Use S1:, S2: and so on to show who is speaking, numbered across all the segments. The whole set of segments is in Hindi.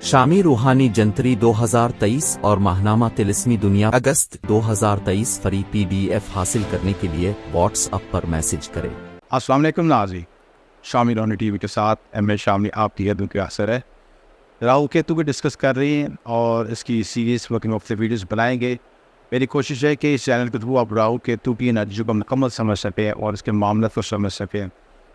S1: शामी रूहानी जंतरी 2023 और माहनामा तिलिस्मी दुनिया अगस्त 2023 फरी PDF हासिल करने के लिए व्हाट्सएप पर मैसेज करें।
S2: अस्सलाम वालेकुम नाज़रीन, शामी रूहानी टीवी के साथ एम शामी आपकी हदों के असर है। राहु केतु को डिस्कस कर रही हैं और इसकी series working of the videos बनाएंगे। मेरी कोशिश है कि इस चैनल के थ्रू आप राहु केतु की एनर्जी को मुकम्मल समझ सकें और इसके मामले को समझ सकें,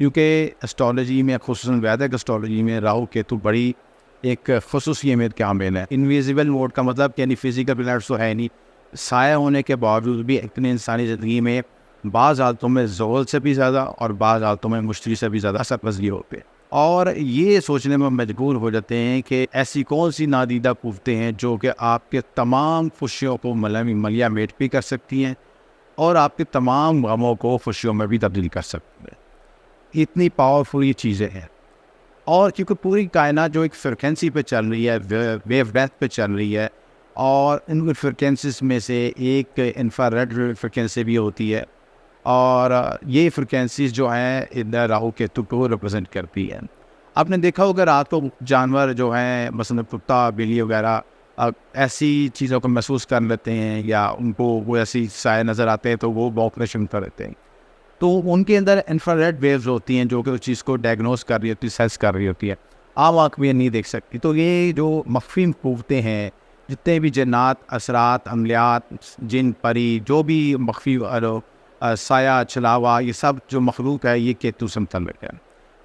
S2: क्योंकि एस्ट्रोलॉजी में खुसूसन वैदिक एस्ट्रोलॉजी में राहु केतु बड़ी एक खसूसी अहमियत के हामिल है। इनविजिबल मोड का मतलब यानी फिजिकल प्लैनेट्स तो है नहीं, साया होने के बावजूद भी अपनी इंसानी ज़िंदगी में बाज़ हालतों में ज़ोल से भी ज़्यादा और बाज़ हालतों में मुश्तरी से भी ज़्यादा असर पज़ीर होते हैं। और ये सोचने में मजबूर हो जाते हैं कि ऐसी कौन सी नादीदा कुव्वतें हैं जो कि आपके तमाम खुशियों को मलिया मेट भी कर सकती हैं और आपके तमाम गमों को खुशियों में भी तब्दील कर सकती हैं। इतनी पावरफुल ये चीज़ें हैं। और क्योंकि पूरी कायनात जो एक फ्रिक्वेंसी पे चल रही है, वेव लेंथ पे चल रही है, और इन फ्रिक्वेंसीज में से एक इंफ्रारेड फ्रिक्वेंसी भी होती है, और ये फ्रिक्वेंसीज जो हैं इधर राहु केतु को रिप्रेजेंट करती है। आपने देखा होगा रात को जानवर जो हैं मसलन कुत्ता बिल्ली वगैरह ऐसी चीज़ों को महसूस कर लेते हैं या उनको वो ऐसी साए नज़र आते हैं तो वो भौंकना शुरू कर देते हैं, तो उनके अंदर इंफ्रारेड वेव्स होती हैं जो कि उस चीज़ को डायग्नोस कर रही होती है, सेंस कर रही होती है। आम आँख भी नहीं देख सकती। तो ये जो मख्फी कुव्वतें हैं, जितने भी जन्नात, असरात, अमलियात, जिन परी, जो भी मख्फी साया छलावा, ये सब जो मखलूक है ये केतु से मुतल्लिक़ है।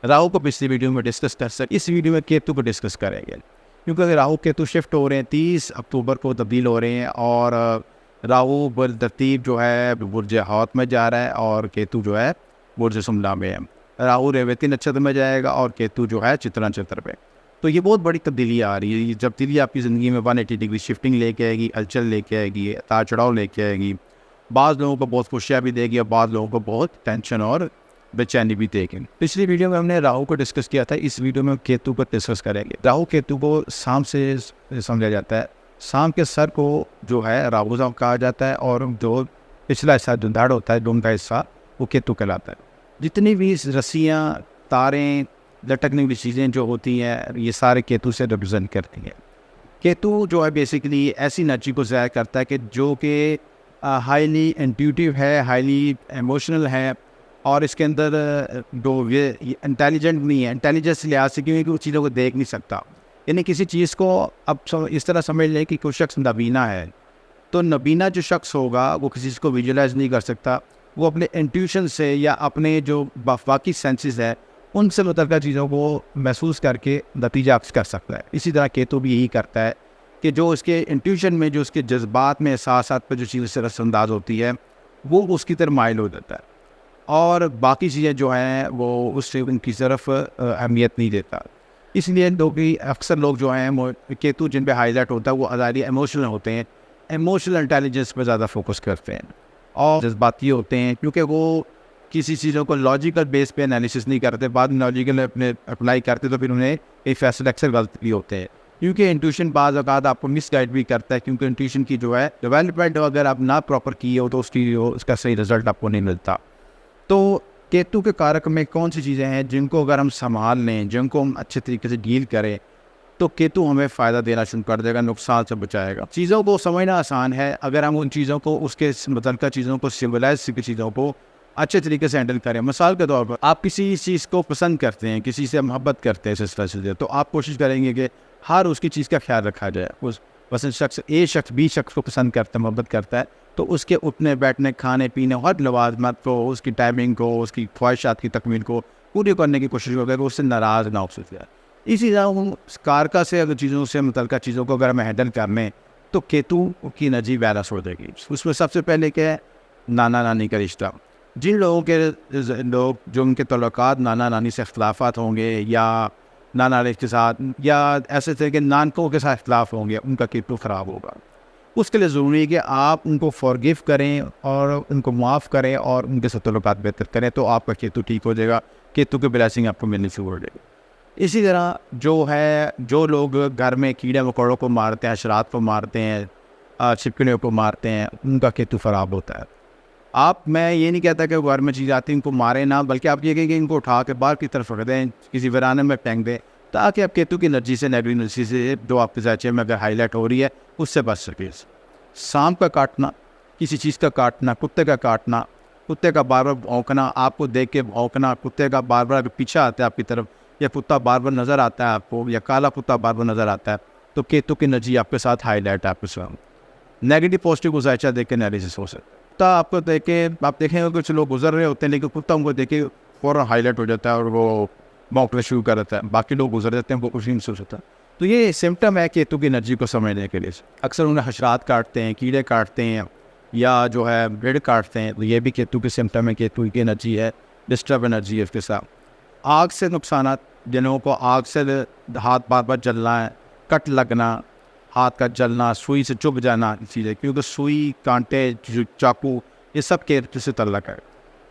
S2: राहु को पिछली वीडियो में डिस्कस कर सकते, इस वीडियो में केतु को डिस्कस करेंगे, क्योंकि राहु केतु शिफ्ट हो रहे हैं, 30 अक्टूबर को तब्दील हो रहे हैं, और राहु तरतीब जो है बुर्ज हौत में जा रहा है और केतु जो है बुर्ज सुमला में है। राहु रेवती नक्षत्र में जाएगा और केतु जो है चित्रा नक्षत्र पे। तो ये बहुत बड़ी तब्दीली आ रही है। ये तब्दीली आपकी ज़िंदगी में 180 डिग्री शिफ्टिंग लेके आएगी, हलचल लेके आएगी, उतार चढ़ाव लेके आएगी। बाज़ लोगों को बहुत खुशियाँ भी देगी और बाज़ लोगों को बहुत टेंशन और बेचैनी भी देगी। पिछली वीडियो में हमने राहु को डिस्कस किया था, इस वीडियो में केतु को डिस्कस करेंगे। राहु केतु को शाम से समझा जाता है। शाम के सर को जो है राहु कहा जाता है, और जो पिछला हिस्सा जो धड़ होता है, डूम का हिस्सा, वो केतु कहलाता है। जितनी भी रस्सियाँ, तारें, लटकने वाली चीज़ें जो होती हैं, ये सारे केतु से रिप्रेजेंट करती हैं। केतु जो है बेसिकली ऐसी एनर्जी को ज़ाहिर करता है कि जो कि हाईली इंट्यूटिव है, हाईली इमोशनल है, और इसके अंदर जो ये इंटेलिजेंट नहीं है, इंटेलिजेंस लिहाज से, क्योंकि उस चीज़ों को देख नहीं सकता। यानी किसी चीज़ को अब इस तरह समझ लें कि कोई शख्स नबीना है, तो नबीना जो शख्स होगा वो किसी चीज़ को विजुलाइज नहीं कर सकता, वो अपने इंट्यूशन से या अपने जो बाकी सेंसेस है उनसे मुतल्लिक़ चीज़ों को महसूस करके नतीजा अक्स कर सकता है। इसी तरह केतु भी यही करता है कि जो उसके इंट्यूशन में, जो उसके जज्बात में, एहसासात पर जो चीज़ें से रसअंदाज होती है, वो उसकी तरफ माइल हो जाता है, और बाकी चीज़ें जो हैं वो उससे उनकी तरफ अहमियत नहीं देता। इसलिए अक्सर लोग जो हैं केतु जिन पे हाईलाइट होता है वो ज़्यादा इमोशनल होते हैं, इमोशनल इंटेलिजेंस पे ज़्यादा फोकस करते हैं और जज्बाती होते हैं, क्योंकि वो किसी चीज़ों को लॉजिकल बेस पे एनालिसिस नहीं करते, बाद में लॉजिकल अपने अप्लाई करते तो फिर उन्हें कई फैसले अक्सर गलत भी होते हैं, क्योंकि इंट्यूशन बाज़ औक़ात आपको मिसगाइड भी करता है, क्योंकि इंट्यूशन की जो है डेवलपमेंट अगर आप ना प्रॉपर की हो तो उसका सही रिजल्ट आपको नहीं मिलता। तो केतु के कारक में कौन सी चीज़ें हैं जिनको अगर हम संभाल लें, जिनको हम अच्छे तरीके से डील करें, तो केतु हमें फ़ायदा देना शुरू कर देगा, नुकसान से बचाएगा। चीज़ों को समझना आसान है अगर हम उन चीज़ों को, उसके मुतल्लिक़ा चीज़ों को, सिविलाइज की चीज़ों को अच्छे तरीके से हैंडल करें। मिसाल के तौर पर आप किसी चीज़ को पसंद करते हैं, किसी से मोहब्बत करते हैं, इस तरह से, तो आप कोशिश करेंगे कि हर उसकी चीज़ का ख्याल रखा जाए। उस पसंद शख्स बी शख्स को पसंद करता है, मोहब्बत करता है, तो उसके उठने बैठने, खाने पीने, हर लवाजमत को, उसकी टाइमिंग को, उसकी ख्वाहिशात की तकमील को पूरी करने की कोशिश करें कि उससे नाराज़ ना हो सके। इसी तरह हम कारका से अगर चीज़ों से मुतल्लिक़ा चीज़ों को अगर हम हैंडल कर लें तो केतु की एनर्जी बैलेंस हो जाएगी। उसमें सबसे पहले क्या है, नाना नानी का रिश्ता। जिन लोगों के जो उनके तल्लुकात नाना नानी से इख्तिलाफ़ात होंगे, या नाना नानी के साथ, या ऐसे तरह के नानकों के साथ इख्तिलाफ़ होंगे, उनका केतु ख़राब होगा। उसके लिए ज़रूरी है कि आप उनको फॉरगिव करें और उनको माफ़ करें और उनके साथ तल्लुकात बेहतर करें, तो आपका केतु ठीक हो जाएगा, केतु की ब्लेसिंग आपको मिलनी शुरू हो जाएगी। इसी तरह जो लोग घर में कीड़े मकोड़ों को मारते हैं, हशरात को मारते हैं, छिपकलियों को मारते हैं, उनका केतु ख़राब होता है। मैं ये नहीं कहता कि घर में चीज़ आती है इनको मारें ना, बल्कि आप ये कहें कि इनको उठा के बाहर की तरफ रख दें, किसी वीराने में फेंक दें, ताकि आप केतु की एनर्जी से, नेगेटिव एनर्जी से जो आपके ज़ायचे में अगर हाईलाइट हो रही है उससे बच सके। सांप का काटना, किसी चीज़ का काटना, कुत्ते का काटना, कुत्ते का बार बार भौंकना, आपको देख के भौंकना, कुत्ते का बार बार पीछे आता है आपकी तरफ, या कुत्ता बार बार नज़र आता है आपको, या काला कुत्ता बार बार नज़र आता है, तो केतु की एनर्जी आपके साथ हाईलाइट है आपके साथ। नेगेटिव पॉजिटिव को ज़ायचा देख के एनालिसिस हो सकता है। कुत्ता आपको देख के आप देखेंगे कुछ लोग गुजर रहे होते हैं, लेकिन कुत्ता उनको देख के फ़ौरन हाईलाइट हो जाता है और वो भौंकना शुरू कर देता है, बाकी लोग गुजर जाते हैं, वो कुछ नहीं महसूस होता। तो ये सिम्टम है केतु की एनर्जी को समझने के लिए। अक्सर उन्हें हशरात काटते हैं, कीड़े काटते हैं, या जो है भेड़ काटते हैं, तो ये भी केतु के सिम्टम है, केतु की एनर्जी है, डिस्टर्ब एनर्जी है उसके साथ। आग से नुकसान, जिन्हों को आग से हाथ बार बार जलना है, कट लगना, हाथ का जलना, सुई से चुभ जाना चीज़ें, क्योंकि सुई, कांटे, चाकू, ये सब केतु से तल्लक है।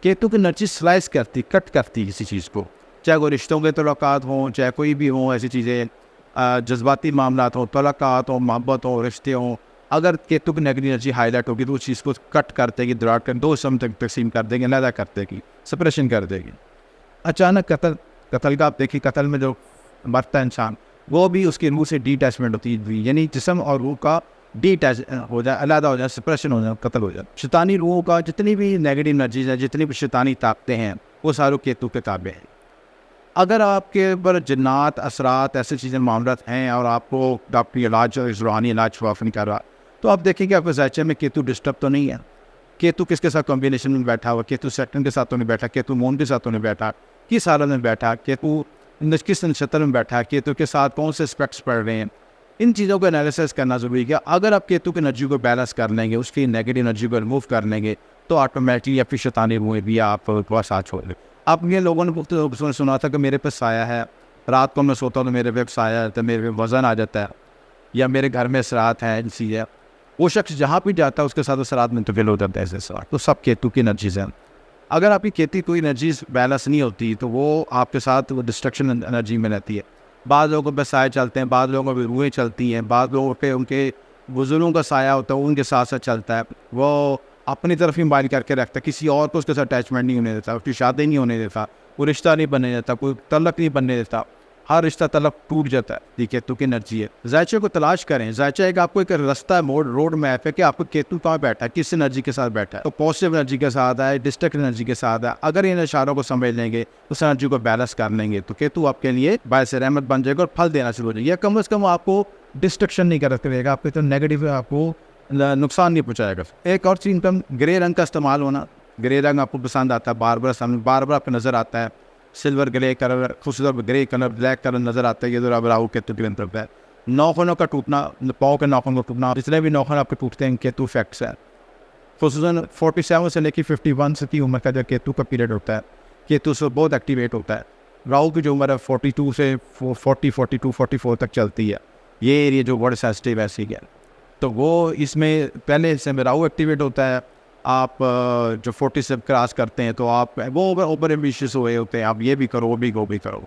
S2: केतु की एनर्जी स्लाइस करती, कट करती किसी चीज़ को, चाहे वो रिश्तों के तल्लुकात हों, चाहे कोई भी हों, ऐसी चीज़ें, जज्बाती मामलात हों, तल्लुकात हों, मोहब्बत हो, रिश्ते हों, अगर केतु की नेगेटिव एनर्जी हाईलाइट होगी तो उस चीज़ को कट कर देगी, दरार कर, दो हिस्सों में तकसीम कर देगी, अलग कर देगी, सेपरेशन कर देगी। अचानक कत्ल का आप देखिए, कत्ल में जो मरता है इंसान, वो भी उसकी रूह से डिटैचमेंट होती है, यानी जिस्म और रूह का डिटैच हो जाए, अलग हो जाए, सेपरेशन हो जाए, कत्ल हो जाए। शैतानी रूहों का जितनी भी नेगेटिव एनर्जीज है, जितनी भी शैतानी ताकतें हैं, वो सारों केतु के ताबे हैं। अगर आपके ऊपर जन्नात, असरात, ऐसी चीज़ें मामलात हैं और आपको डॉक्टरी इलाज, रूहानी इलाज वाफ नहीं कर रहा, तो आप देखेंगे आपके ज़ायचे में केतु डिस्टर्ब तो नहीं है। केतु किसके साथ कॉम्बिनेशन में बैठा हुआ, केतु सेकंड के साथ तो नहीं बैठा, केतु मून के साथ तो नहीं बैठा, किस हालत में बैठा, केतु किस नक्षत्र में बैठा, केतु के साथ कौन से एस्पेक्ट्स पढ़ रहे हैं, इन चीज़ों को एनालिसिस करना ज़रूरी है। अगर आप केतु की एनर्जी को बैलेंस कर लेंगे, उसकी नेगेटिव एनर्जी को रिमूव कर लेंगे, तो ऑटोमेटिकली या फिर शैतानी रूहें भी आप साथ छोड़ लें। आप ये लोगों ने सुना था कि मेरे पे साया है, रात को मैं सोता हूँ तो मेरे पे साया है, तो मेरे पे वज़न आ जाता है, या मेरे घर में असरात हैं, चीज़ें, वो शख्स जहाँ भी जाता है उसके साथ असरात मुंतकिल हो जाता है ऐसे असरात। तो सब केतु की एनर्जीज हैं। अगर आपकी केतु कोई एनर्जीज बैलेंस नहीं होती तो वो आपके साथ वो डिस्ट्रक्शन एनर्जी में रहती है। बाद लोगों पे साए चलते हैं, बाद लोगों पे रूहें चलती हैं, बाद लोगों पे उनके बुजुर्गों का साया होता है, उनके साथ साथ चलता है, वो अपनी तरफ ही माइल करके रखता है, किसी और को उसके साथ अटैचमेंट नहीं होने देता, उसकी शादी नहीं होने देता, कोई रिश्ता नहीं बनने देता, कोई तलक नहीं बनने देता, हर रिश्ता तलक टूट जाता है। ये केतु की एनर्जी है। ज़ायचे को तलाश करें। ज़ायचा एक आपको एक रास्ता है, रोड मैप है कि आपको केतु कहाँ बैठा है, किस एनर्जी के साथ बैठा है। तो पॉजिटिव एनर्जी के साथ है, डिस्ट्रक्टिव एनर्जी के साथ है। अगर इन इशारों को समझ लेंगे, उस एनर्जी को बैलेंस कर लेंगे, तो केतु आपके लिए बायस रहमत बन जाएगा और फल देना शुरू हो जाएगा। या कम से कम आपको डिस्ट्रक्शन नहीं करेगा, आपके तो नेगेटिव आपको नुकसान नहीं पहुँचाएगा। एक और चीज़, ग्रे रंग का इस्तेमाल होना। ग्रे रंग आपको पसंद आता है, बार बार आपको नज़र आता है, सिल्वर ग्रे कलर, खूबसूरत ग्रे कलर, ब्लैक कलर नज़र आता है, ये तो राहु केतु की तरफ है। नाखूनों का टूटना, पाँव के नाखून का टूटना, जितने भी नाखून आपके टूटते हैं केतु इफेक्ट्स है। खुसूसन 47 से लेकर 51 की उम्र का जो केतु का पीरियड होता है, केतु से बहुत एक्टिवेट होता है। राहु की जो उम्र है 42 से 44 तक चलती है। ये एरिया जो बड़े सेंसिटिव ऐसी है, तो वो इसमें पहले हिस्से में राहु एक्टिवेट होता है। आप जो 40 से क्रॉस करते हैं तो आप वो ओवर एम्बिशियस हुए होते हैं, आप ये भी करो, वो भी करो,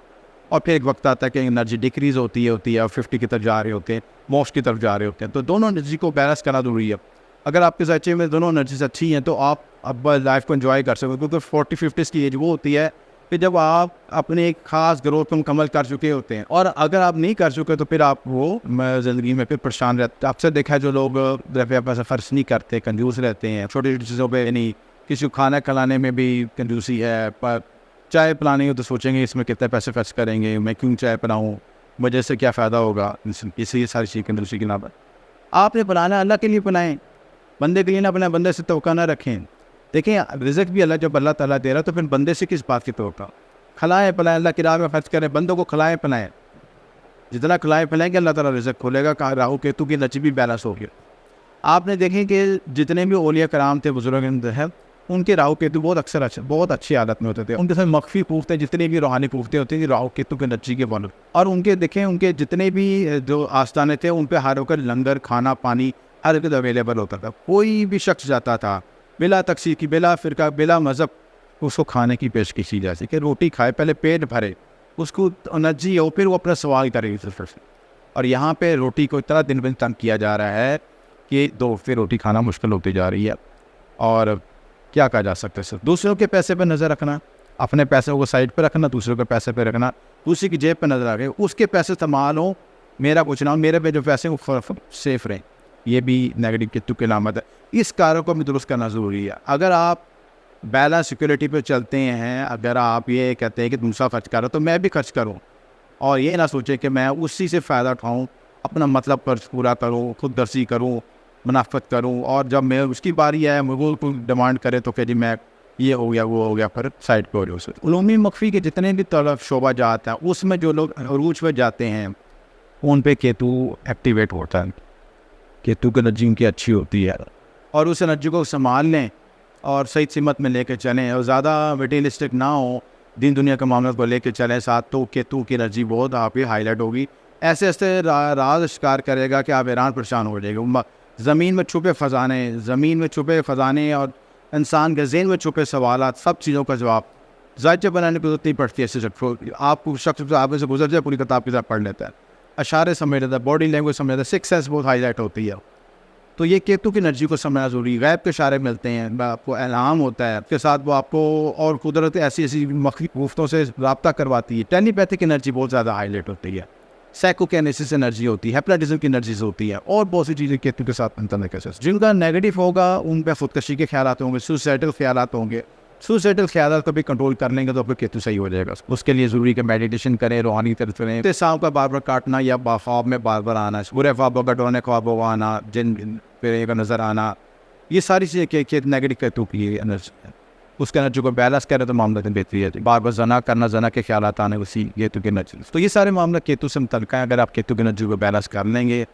S2: और फिर एक वक्त आता है कि एनर्जी डिक्रीज़ होती है और 50 की तरफ जा रहे होते हैं, मोक्ष की तरफ जा रहे होते हैं। तो दोनों एनर्जी को बैलेंस करना जरूरी है। अगर आपके ज़ायचे में दोनों एनर्जीज अच्छी हैं तो आप अब लाइफ को एंजॉय कर सकते हो, क्योंकि 40-50 की एज वो होती है कि जब आप अपने एक ख़ास ग्रोथ को मुकम्मल कर चुके होते हैं, और अगर आप नहीं कर चुके तो फिर आप वो ज़िंदगी में फिर परेशान रहते। अक्सर देखा है जो लोग पैसा खर्च नहीं करते, कंजूस रहते हैं, छोटी छोटी चीज़ों पे, यानी किसी को खाना खिलाने में भी कंजूसी है, पर चाय पिलानी हो तो सोचेंगे इसमें कितने पैसे खर्च करेंगे, मैं क्यों चाय पिलाऊँ, मुझे से क्या फ़ायदा होगा, इसलिए सारी चीज़ कंजूसी की नाम पर। आपने पिलाना अल्लाह के लिए पिलाएँ, बंदे के लिए ना अपने बंदे से तवक्का ना रखें। देखें, रिज़्क़ भी अल्लाह, जब अल्लाह ताला दे रहा तो फिर बंदे से किस बात की तवक्का। खिलाएँ पिलाएँ, अल्लाह की राह में खर्च करें, बंदों को खिलाएँ पिलाएँ। जितना खिलाएँ पिलाएँगे अल्लाह ताला रिज़्क़ खोलेगा। कहा राहु केतु की एनर्जी भी बैलेंस होगी। आपने देखें कि जितने भी औलिया कराम थे, बुजुर्ग हैं, उनके राहु केतु बहुत अच्छी हालत में होते थे। उनके साथ मख्फी पूछते, जितनी भी रूहानी पूछते होते थे, राहु केतु की एनर्जी के बनल। और उनके देखें, उनके जितने भी जो आस्थाने थे उन पर हर होकर लंगर, खाना पानी हर एक अवेलेबल होता था। कोई भी शख्स जाता था बिला तकसीर की, बिला फ़िरका, बिला मज़हब, उसको खाने की पेशकश की जाती कि रोटी खाए, पहले पेट भरे, उसको एनर्जी हो, फिर वो अपना सवाल करेगी फिर से। और यहाँ पे रोटी को इतना दिन दिन तंग किया जा रहा है कि दो फिर रोटी खाना मुश्किल होती जा रही है। और क्या कहा जा सकता है सर, दूसरों के पैसे पर नज़र रखना। अपने पैसों को साइड पे रखना, दूसरों के पैसे पे रखना, दूसरी की जेब पे नजर आ गए, उसके पैसे इस्तेमाल हो, मेरा कुछ ना हो, मेरे पे जो पैसे वो सेफ रहें। ये भी नेगेटिव केतु की अलामत है। इस कार्यों को भी दुरुस्त करना ज़रूरी है। अगर आप बैलेंस सिक्योरिटी पे चलते हैं, अगर आप ये कहते हैं कि दूसरा खर्च करो तो मैं भी खर्च करूँ, और ये ना सोचें कि मैं उसी से फ़ायदा उठाऊँ, अपना मतलब कर्ज पूरा करूँ, खुद दर्जी करूँ, मुनाफत करूँ, और जब मैं उसकी बारी आए मुझे कोई डिमांड करे तो फिर मैं ये हो गया वो हो गया, फिर साइड पर हो जाए। उलूमी मख्फी के जितने भी तरफ शोबा जात हैं उसमें जो लोग अरूज पे जाते हैं उन पे केतु एक्टिवेट होता है। केतु की एनर्जी उनकी अच्छी होती है, और उस एनर्जी को संभाल लें और सही सिमत में लेकर चलें, और ज़्यादा मटेरियलिस्टिक ना हो, दिन दुनिया के मामलों को लेकर चलें साथ, तो केतु की एनर्जी बहुत आपकी हाईलाइट होगी। ऐसे ऐसे राज शिकार करेगा कि आप हैरान परेशान हो जाएगा। ज़मीन में छुपे ख़जाने और इंसान के ज़हन में छुपे सवालात, सब चीज़ों का जवाब ज़ायचे बनाने की जरूरत नहीं पड़ती है। ऐसे आपको शख्स आगे से गुजर जाए पूरी किताब की तरह पढ़ लेता है, अशारे समझ लेता है, बॉडी लैंग्वेज समझ लेता है, सिक्स सेंस बहुत हाईलाइट होती है। तो ये केतु की एनर्जी को समझना ज़रूरी है। गैब के इशारे मिलते हैं, आपको इल्हाम होता है, उसके साथ वो आपको और कुदरत ऐसी ऐसी मख्फी गुफ्तों से रब्ता करवाती है। टेलीपैथिक एनर्जी बहुत ज़्यादा हाईलाइट होती है, साइकोकिनेसिस एनर्जी होती है, हिप्नोटिज्म की एनर्जीज होती है, और बहुत सी चीज़ें केतु के साथ अंतर कैसे। जिनका नेगेटिव होगा उन पर खुदकशी के ख्याल होंगे, सुसाइडल ख्याल होंगे। सुसाइडल ख्याल को भी कंट्रोल कर लेंगे तो आपको केतु सही हो जाएगा। उसके लिए ज़रूरी है मेडिटेशन करें, रूहानी तरफ करें, सांप का बार बार काटना या ख्वाब में बार बार आना, बुरे ख्वाबों का डोने ख्वाबों का आना, जिन पे का नज़र आना, ये सारी चीज़ें के नेगेटिव केतु की एनर्जी है। उसके एनर्जी को बैलेंस करें तो मामला बेहतरी है। बार बार जना करना, जना के ख्याल आने, उसी केतु की एनर्जी। तो ये सारे मामला केतु से मुतल्लिक़ हैं। अगर आप केतु की एनर्जी को बैलेंस कर लेंगे,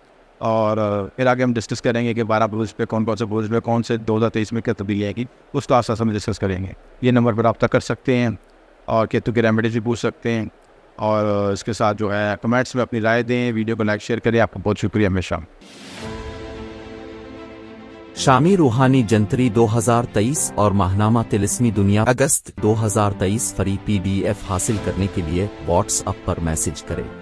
S2: और फिर आगे हम डिस्कस करेंगे कि 12 बुर्ज पे कौन से बुर्ज में कौन से 2023 में क्या तब्दीली आएगी, उसको आस पास में डिस्कस करेंगे। ये नंबर पर रब्ता कर सकते हैं और केतु की रेमेडीज भी पूछ सकते हैं, और इसके साथ जो है कमेंट्स में अपनी राय दें, वीडियो को लाइक शेयर करें। आपका बहुत शुक्रिया। हमेशा
S1: शामी रूहानी जंतरी 2023 और माहनामा तिलिस्मी दुनिया अगस्त 2023 फ्री PDF हासिल करने के लिए व्हाट्सएप पर मैसेज करें।